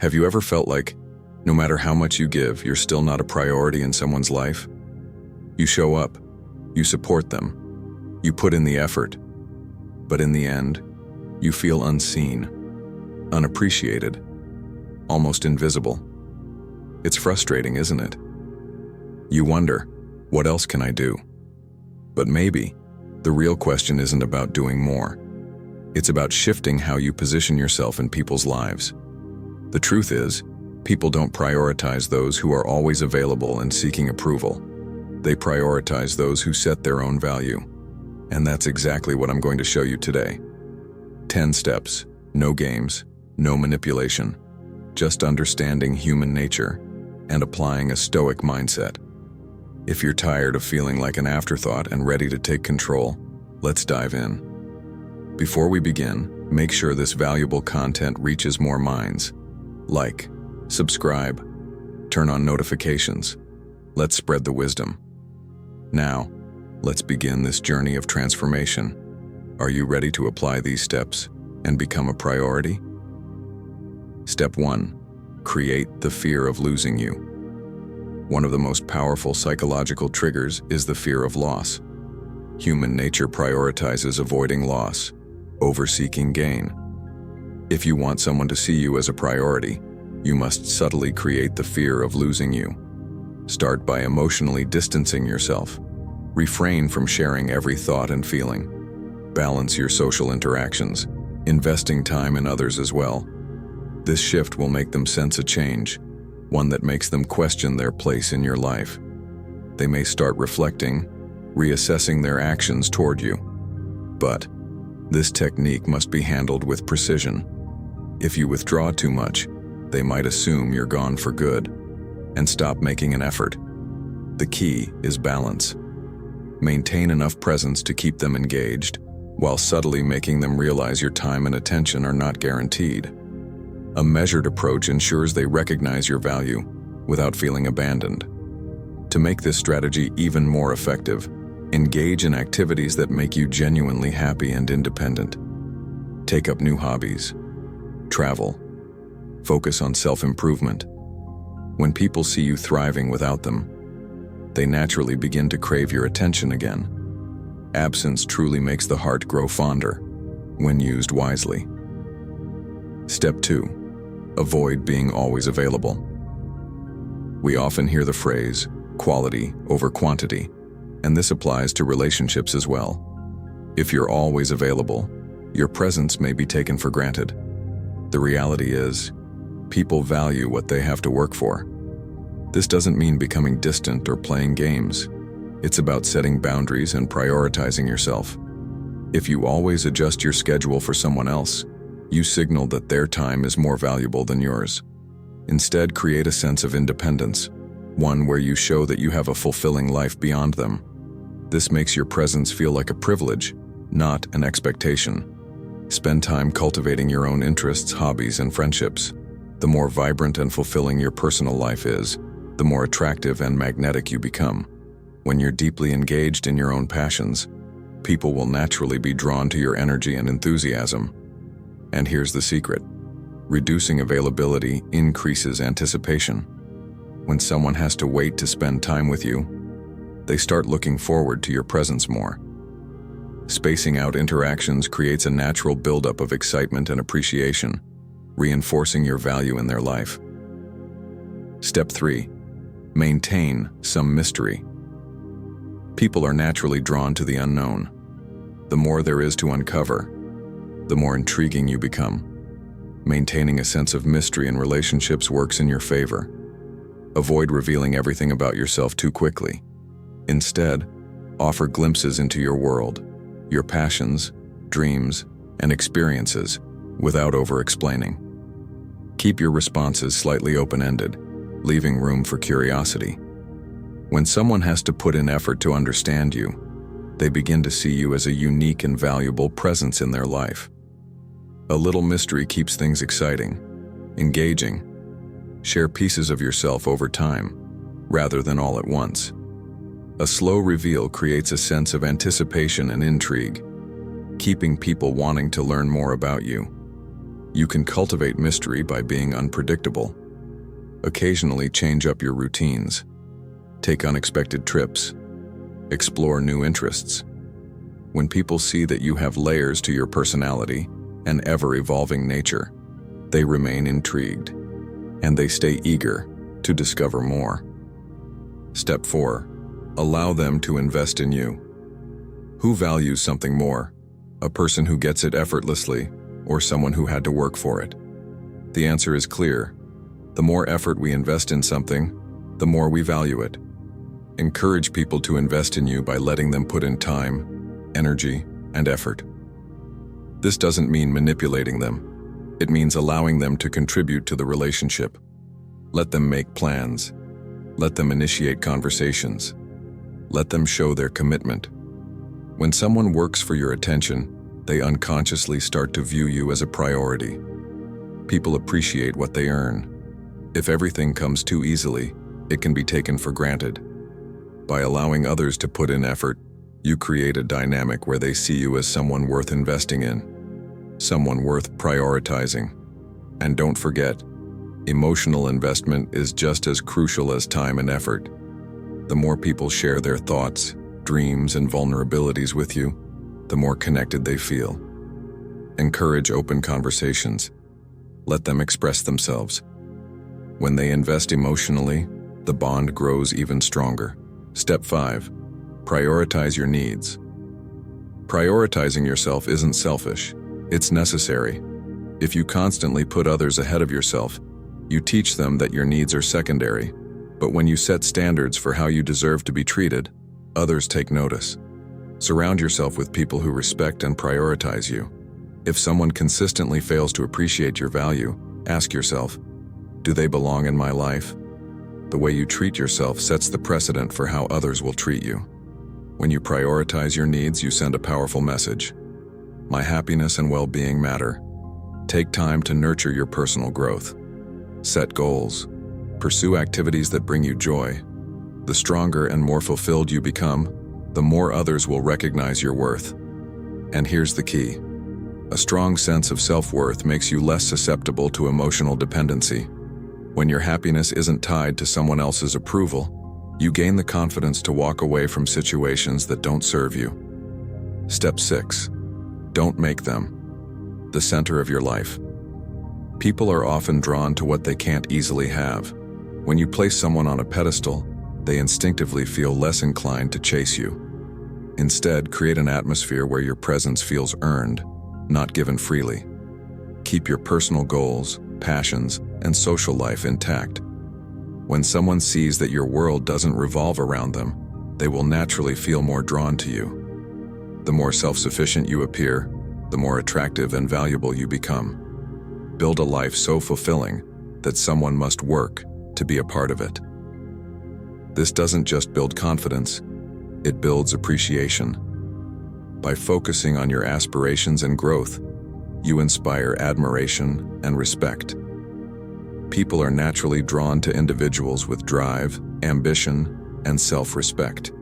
Have you ever felt like, no matter how much you give, you're still not a priority in someone's life? You show up, you support them, you put in the effort, but in the end, you feel unseen, unappreciated, almost invisible. It's frustrating, isn't it? You wonder, what else can I do? But maybe, the real question isn't about doing more. It's about shifting how you position yourself in people's lives. The truth is, people don't prioritize those who are always available and seeking approval. They prioritize those who set their own value. And that's exactly what I'm going to show you today. 10 steps, no games, no manipulation, just understanding human nature and applying a Stoic mindset. If you're tired of feeling like an afterthought and ready to take control, let's dive in. Before we begin, make sure this valuable content reaches more minds. Like, subscribe, turn on notifications. Let's spread the wisdom. Now, let's begin this journey of transformation. Are you ready to apply these steps and become a priority? Step 1. Create the fear of losing you. One of the most powerful psychological triggers is the fear of loss. Human nature prioritizes avoiding loss over seeking gain. If you want someone to see you as a priority, you must subtly create the fear of losing you. Start by emotionally distancing yourself. Refrain from sharing every thought and feeling. Balance your social interactions, investing time in others as well. This shift will make them sense a change, one that makes them question their place in your life. They may start reflecting, reassessing their actions toward you. But this technique must be handled with precision. If you withdraw too much, they might assume you're gone for good and stop making an effort. The key is balance. Maintain enough presence to keep them engaged, while subtly making them realize your time and attention are not guaranteed. A measured approach ensures they recognize your value without feeling abandoned. To make this strategy even more effective, engage in activities that make you genuinely happy and independent. Take up new hobbies. Travel. Focus on self-improvement. When people see you thriving without them, they naturally begin to crave your attention again. Absence truly makes the heart grow fonder, when used wisely. Step 2. Avoid being always available. We often hear the phrase, quality over quantity, and this applies to relationships as well. If you're always available, your presence may be taken for granted. The reality is, people value what they have to work for. This doesn't mean becoming distant or playing games. It's about setting boundaries and prioritizing yourself. If you always adjust your schedule for someone else, you signal that their time is more valuable than yours. Instead, create a sense of independence, one where you show that you have a fulfilling life beyond them. This makes your presence feel like a privilege, not an expectation. Spend time cultivating your own interests, hobbies, and friendships. The more vibrant and fulfilling your personal life is, the more attractive and magnetic you become. When you're deeply engaged in your own passions, people will naturally be drawn to your energy and enthusiasm. And here's the secret. Reducing availability increases anticipation. When someone has to wait to spend time with you, they start looking forward to your presence more. Spacing out interactions creates a natural buildup of excitement and appreciation, reinforcing your value in their life. Step 3. Maintain some mystery. People are naturally drawn to the unknown. The more there is to uncover, the more intriguing you become. Maintaining a sense of mystery in relationships works in your favor. Avoid revealing everything about yourself too quickly. Instead, offer glimpses into your world, your passions, dreams, and experiences without over-explaining. Keep your responses slightly open-ended, leaving room for curiosity. When someone has to put in effort to understand you, they begin to see you as a unique and valuable presence in their life. A little mystery keeps things exciting, engaging. Share pieces of yourself over time, rather than all at once. A slow reveal creates a sense of anticipation and intrigue, keeping people wanting to learn more about you. You can cultivate mystery by being unpredictable. Occasionally change up your routines. Take unexpected trips. Explore new interests. When people see that you have layers to your personality, an ever-evolving nature, they remain intrigued, and they stay eager to discover more. Step 4. Allow them to invest in you. Who values something more? A person who gets it effortlessly, or someone who had to work for it? The answer is clear. The more effort we invest in something, the more we value it. Encourage people to invest in you by letting them put in time, energy, and effort. This doesn't mean manipulating them. It means allowing them to contribute to the relationship. Let them make plans. Let them initiate conversations. Let them show their commitment. When someone works for your attention, they unconsciously start to view you as a priority. People appreciate what they earn. If everything comes too easily, it can be taken for granted. By allowing others to put in effort, you create a dynamic where they see you as someone worth investing in, someone worth prioritizing. And don't forget, emotional investment is just as crucial as time and effort. The more people share their thoughts, dreams, and vulnerabilities with you, the more connected they feel. Encourage open conversations. Let them express themselves. When they invest emotionally, the bond grows even stronger. Step 5. Prioritize your needs. Prioritizing yourself isn't selfish. It's necessary. If you constantly put others ahead of yourself, you teach them that your needs are secondary. But when you set standards for how you deserve to be treated, others take notice. Surround yourself with people who respect and prioritize you. If someone consistently fails to appreciate your value, ask yourself, do they belong in my life? The way you treat yourself sets the precedent for how others will treat you. When you prioritize your needs, you send a powerful message. My happiness and well-being matter. Take time to nurture your personal growth. Set goals. Pursue activities that bring you joy. The stronger and more fulfilled you become, the more others will recognize your worth. And here's the key. A strong sense of self-worth makes you less susceptible to emotional dependency. When your happiness isn't tied to someone else's approval, you gain the confidence to walk away from situations that don't serve you. Step 6. Don't make them the center of your life. People are often drawn to what they can't easily have. When you place someone on a pedestal, they instinctively feel less inclined to chase you. Instead, create an atmosphere where your presence feels earned, not given freely. Keep your personal goals, passions, and social life intact. When someone sees that your world doesn't revolve around them, they will naturally feel more drawn to you. The more self-sufficient you appear, the more attractive and valuable you become. Build a life so fulfilling that someone must work to be a part of it. This doesn't just build confidence, it builds appreciation. By focusing on your aspirations and growth, you inspire admiration and respect. People are naturally drawn to individuals with drive, ambition, and self-respect.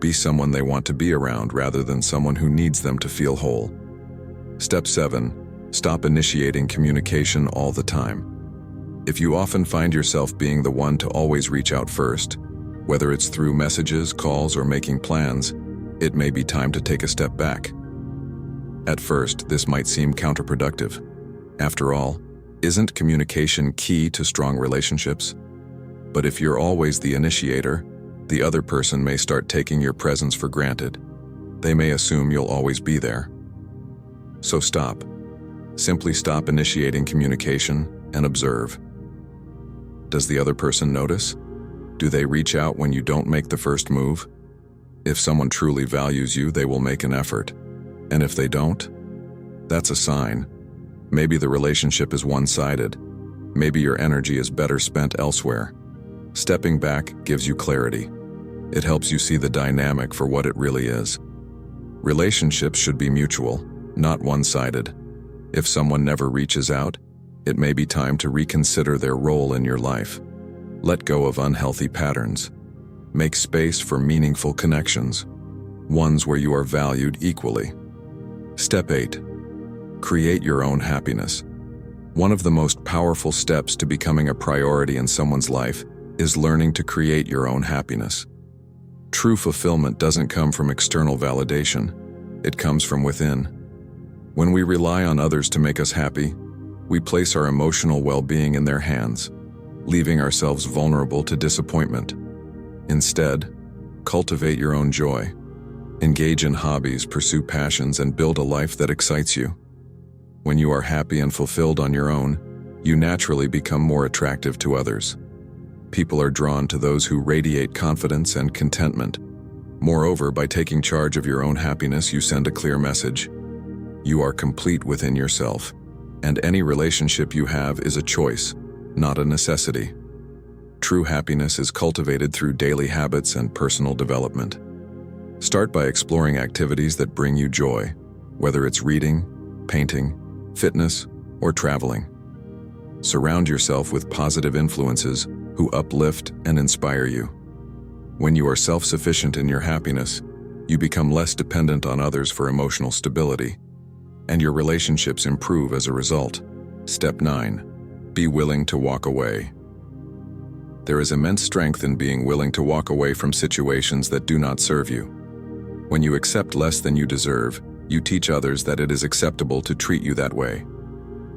Be someone they want to be around rather than someone who needs them to feel whole. Step 7. Stop initiating communication all the time. If you often find yourself being the one to always reach out first, whether it's through messages, calls, or making plans, it may be time to take a step back. At first, this might seem counterproductive. After all, isn't communication key to strong relationships? But if you're always the initiator, the other person may start taking your presence for granted. They may assume you'll always be there. So stop. Simply stop initiating communication and observe. Does the other person notice? Do they reach out when you don't make the first move? If someone truly values you, they will make an effort. And if they don't, that's a sign. Maybe the relationship is one-sided. Maybe your energy is better spent elsewhere. Stepping back gives you clarity. It helps you see the dynamic for what it really is. Relationships should be mutual, not one-sided. If someone never reaches out, it may be time to reconsider their role in your life. Let go of unhealthy patterns. Make space for meaningful connections, ones where you are valued equally. Step 8. Create your own happiness. One of the most powerful steps to becoming a priority in someone's life is learning to create your own happiness. True fulfillment doesn't come from external validation, it comes from within. When we rely on others to make us happy, we place our emotional well-being in their hands, leaving ourselves vulnerable to disappointment. Instead, cultivate your own joy. Engage in hobbies, pursue passions, and build a life that excites you. When you are happy and fulfilled on your own, you naturally become more attractive to others. People are drawn to those who radiate confidence and contentment. Moreover, by taking charge of your own happiness, you send a clear message. You are complete within yourself, and any relationship you have is a choice, not a necessity. True happiness is cultivated through daily habits and personal development. Start by exploring activities that bring you joy, whether it's reading, painting, fitness, or traveling. Surround yourself with positive influences who uplift and inspire you. When you are self-sufficient in your happiness, you become less dependent on others for emotional stability, and your relationships improve as a result. Step 9. Be willing to walk away. There is immense strength in being willing to walk away from situations that do not serve you. When you accept less than you deserve, you teach others that it is acceptable to treat you that way.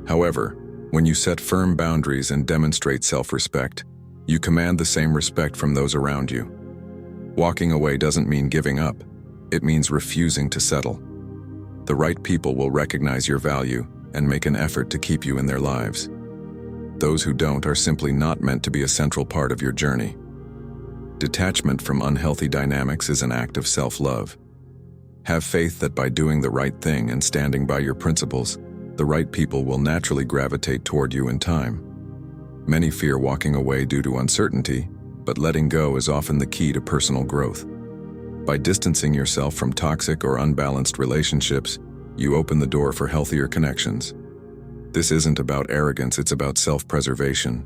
However, when you set firm boundaries and demonstrate self-respect, you command the same respect from those around you. Walking away doesn't mean giving up, it means refusing to settle. The right people will recognize your value and make an effort to keep you in their lives. Those who don't are simply not meant to be a central part of your journey. Detachment from unhealthy dynamics is an act of self-love. Have faith that by doing the right thing and standing by your principles, the right people will naturally gravitate toward you in time. Many fear walking away due to uncertainty, but letting go is often the key to personal growth. By distancing yourself from toxic or unbalanced relationships, you open the door for healthier connections. This isn't about arrogance, it's about self-preservation.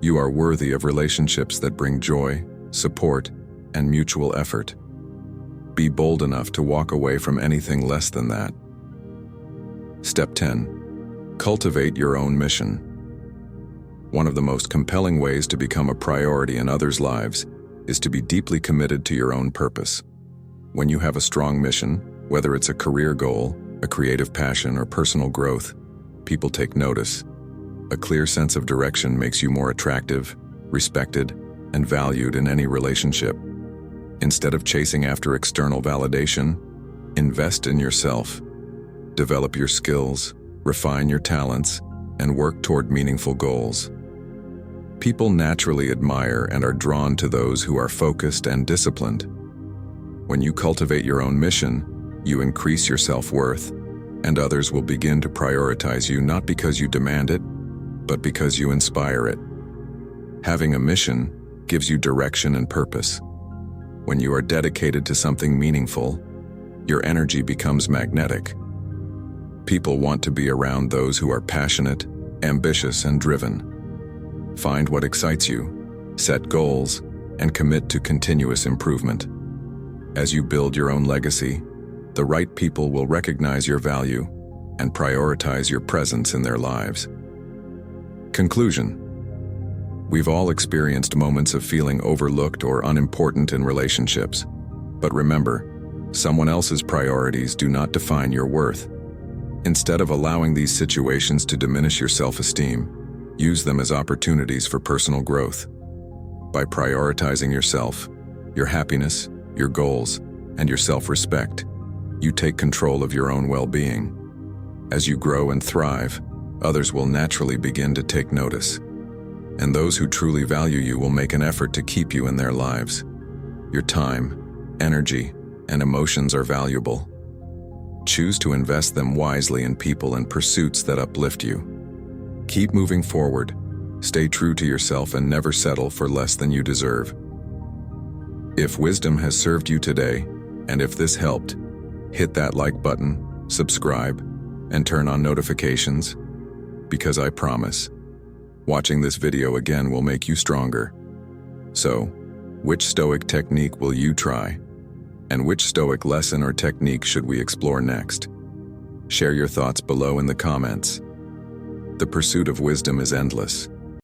You are worthy of relationships that bring joy, support, and mutual effort. Be bold enough to walk away from anything less than that. Step 10. Cultivate your own mission. One of the most compelling ways to become a priority in others' lives is to be deeply committed to your own purpose. When you have a strong mission, whether it's a career goal, a creative passion, or personal growth, people take notice. A clear sense of direction makes you more attractive, respected, and valued in any relationship. Instead of chasing after external validation, invest in yourself. Develop your skills, refine your talents, and work toward meaningful goals. People naturally admire and are drawn to those who are focused and disciplined. When you cultivate your own mission, you increase your self-worth, and others will begin to prioritize you not because you demand it, but because you inspire it. Having a mission gives you direction and purpose. When you are dedicated to something meaningful, your energy becomes magnetic. People want to be around those who are passionate, ambitious, and driven. Find what excites you, set goals, and commit to continuous improvement. As you build your own legacy, the right people will recognize your value and prioritize your presence in their lives. Conclusion. We've all experienced moments of feeling overlooked or unimportant in relationships. But remember, someone else's priorities do not define your worth. Instead of allowing these situations to diminish your self-esteem, use them as opportunities for personal growth. By prioritizing yourself, your happiness, your goals, and your self-respect, you take control of your own well-being. As you grow and thrive, others will naturally begin to take notice. And those who truly value you will make an effort to keep you in their lives. Your time, energy, and emotions are valuable. Choose to invest them wisely in people and pursuits that uplift you. Keep moving forward, stay true to yourself, and never settle for less than you deserve. If wisdom has served you today, and if this helped, hit that like button, subscribe, and turn on notifications, because I promise, watching this video again will make you stronger. So, which Stoic technique will you try? And which Stoic lesson or technique should we explore next? Share your thoughts below in the comments. the pursuit of wisdom is endless.